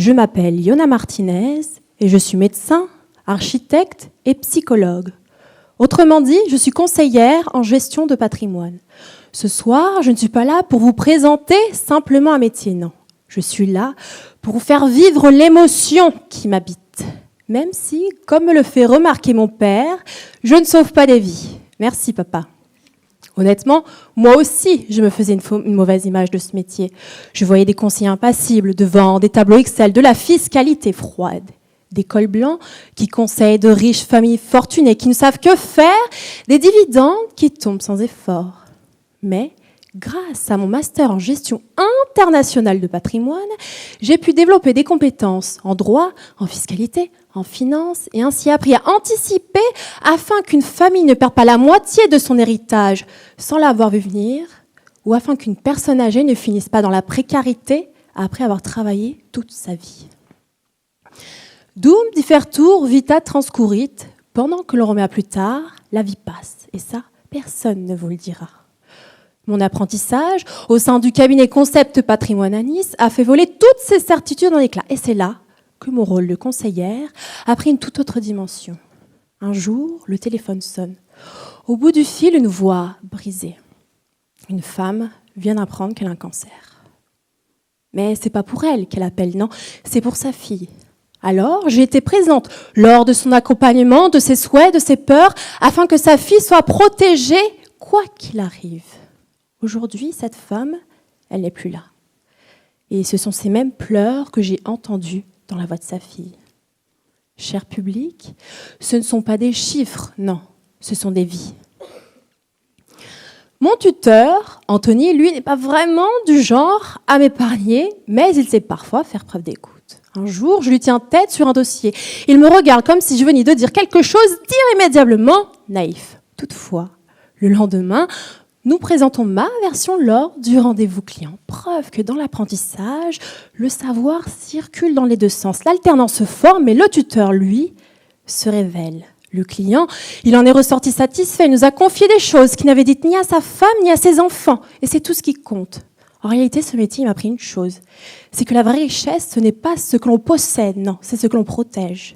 Je m'appelle Yona Martinez et je suis médecin, architecte et psychologue. Autrement dit, je suis conseillère en gestion de patrimoine. Ce soir, je ne suis pas là pour vous présenter simplement un métier, non. Je suis là pour vous faire vivre l'émotion qui m'habite. Même si, comme me le fait remarquer mon père, je ne sauve pas des vies. Merci, papa. Honnêtement, moi aussi, je me faisais une mauvaise image de ce métier. Je voyais des conseillers impassibles devant des tableaux Excel, de la fiscalité froide, des cols blancs qui conseillent de riches familles fortunées qui ne savent que faire, des dividendes qui tombent sans effort. Mais, grâce à mon master en gestion internationale de patrimoine, j'ai pu développer des compétences en droit, en fiscalité, en finance, et ainsi appris à anticiper afin qu'une famille ne perde pas la moitié de son héritage sans l'avoir vu venir, ou afin qu'une personne âgée ne finisse pas dans la précarité après avoir travaillé toute sa vie. Dum differtur vita transcurrit, pendant que l'on remet à plus tard, la vie passe, et ça, personne ne vous le dira. Mon apprentissage au sein du cabinet Concept Patrimoine à Nice a fait voler toutes ces certitudes en éclats, et c'est là que mon rôle de conseillère a pris une toute autre dimension. Un jour, le téléphone sonne. Au bout du fil, une voix brisée. Une femme vient d'apprendre qu'elle a un cancer. Mais c'est pas pour elle qu'elle appelle, non, c'est pour sa fille. Alors, j'ai été présente lors de son accompagnement, de ses souhaits, de ses peurs, afin que sa fille soit protégée, quoi qu'il arrive. Aujourd'hui, cette femme, elle n'est plus là. Et ce sont ces mêmes pleurs que j'ai entendus dans la voix de sa fille. Cher public, ce ne sont pas des chiffres, non, ce sont des vies. Mon tuteur, Anthony, lui, n'est pas vraiment du genre à m'épargner, mais il sait parfois faire preuve d'écoute. Un jour, je lui tiens tête sur un dossier. Il me regarde comme si je venais de dire quelque chose d'irrémédiablement naïf. Toutefois, le lendemain, nous présentons ma version lors du rendez-vous client. Preuve que dans l'apprentissage, le savoir circule dans les deux sens. L'alternance se forme, mais le tuteur, lui, se révèle. Le client, il en est ressorti satisfait. Il nous a confié des choses qu'il n'avait dites ni à sa femme ni à ses enfants. Et c'est tout ce qui compte. En réalité, ce métier m'a appris une chose. C'est que la vraie richesse, ce n'est pas ce que l'on possède, non, c'est ce que l'on protège.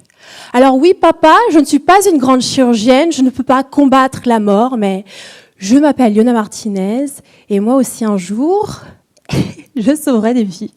Alors oui, papa, je ne suis pas une grande chirurgienne, je ne peux pas combattre la mort, mais je m'appelle Yona Martinez et moi aussi un jour, je sauverai des vies.